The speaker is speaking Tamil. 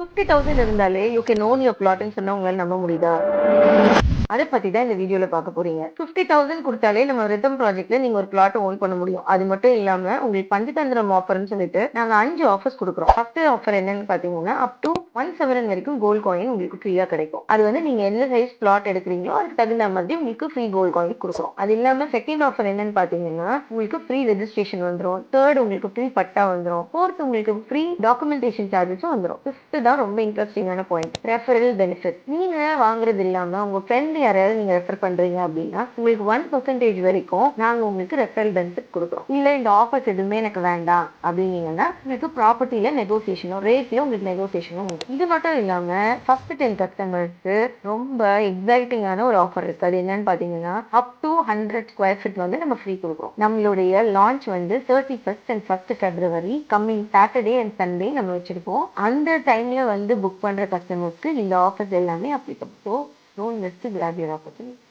50,000 இருந்தாலே யூ கேன் ஓன் யுவர் பிளாட்ன்னு சொன்னா உங்களால நம்ப முடியுதா? அதை பத்தி தான் இந்த வீடியோல பார்க்க போறீங்க. 50,000 கொடுத்தாலே நம்ம ரிதம் ப்ராஜெக்ட்ல நீங்க ஒரு பிளாட் ஓன் பண்ண முடியும். அது மட்டும் இல்லாம உங்களுக்கு பஞ்சதந்திரம் ஆஃபர்னு சொல்லிட்டு நாங்க 5 ஆஃபர்ஸ் கொடுக்குறோம். ஃபர்ஸ்ட் ஆஃபர் என்னன்னு பாத்தீங்கன்னா அப் டு 1 சவரன் வரைக்கும் கோல்ட் காயின் உங்களுக்கு ஃப்ரீயா கிடைக்கும். அது வந்து நீங்க என்ன சைஸ் பிளாட் எடுக்கிறீங்களோ அதுக்கு தகுந்த மாதிரி உங்களுக்கு ஃப்ரீ கோல்ட் காயின் கொடுக்குறோம். அது இல்லாம செகண்ட் ஆஃபர் என்னன்னு பாத்தீங்கன்னா உங்களுக்கு ஃப்ரீ ரெஜிஸ்ட்ரேஷன் வந்துடும். தேர்ட் உங்களுக்கு ஃப்ரீ பட்டா வந்துடும். ஃபோர்த் உங்களுக்கு ஃப்ரீ டாக்குமெண்டேஷன் சார்ஜஸும் வந்துடும். ஃபிஃப்த் தான் ரொம்ப இன்ட்ரெஸ்டிங்கான பாயிண்ட், ரெஃபரல் பெனிஃபிட். நீங்க வாங்குறது இல்லாம உங்க ஃப்ரெண்ட் யாராவது நீங்க ரெஃபர் பண்றீங்க அப்படின்னா உங்களுக்கு 1% வரைக்கும் நாங்க உங்களுக்கு ரெஃபரல் பெனிஃபிட் கொடுக்குறோம். இல்ல இந்த ஆஃபர்ஸ் எதுவுமே எனக்கு வேண்டாம் அப்படின்னீங்கன்னா உங்களுக்கு ப்ராப்பர்ட்டியில நெகோசியேஷனும் ரேட்லயும் உங்களுக்கு நெகோசியேஷனும் உண்டு. இது மட்டும் இல்லாம ஃபர்ஸ்ட் 10 கஸ்டமர்ஸ்க்கு ரொம்ப எக்ஸைட்டிங்கான ஒரு ஆஃபர் இருக்கு. அது என்னன்னு பாத்தீங்கன்னா அப் டு 100 ஸ்கொயர் ஃபீட் வந்து நம்ம ஃப்ரீ கொடுக்குறோம். நம்மளுடைய லான்ச் வந்து 31st and 1st February coming Saturday and Sunday நம்ம வச்சிருக்கோம். அந்த டைம்ல வந்து புக் பண்ற கஸ்டமர்ஸ்க்கு இந்த ஆஃபர்ஸ் எல்லாமே applicable. So don't miss to grab your opportunity.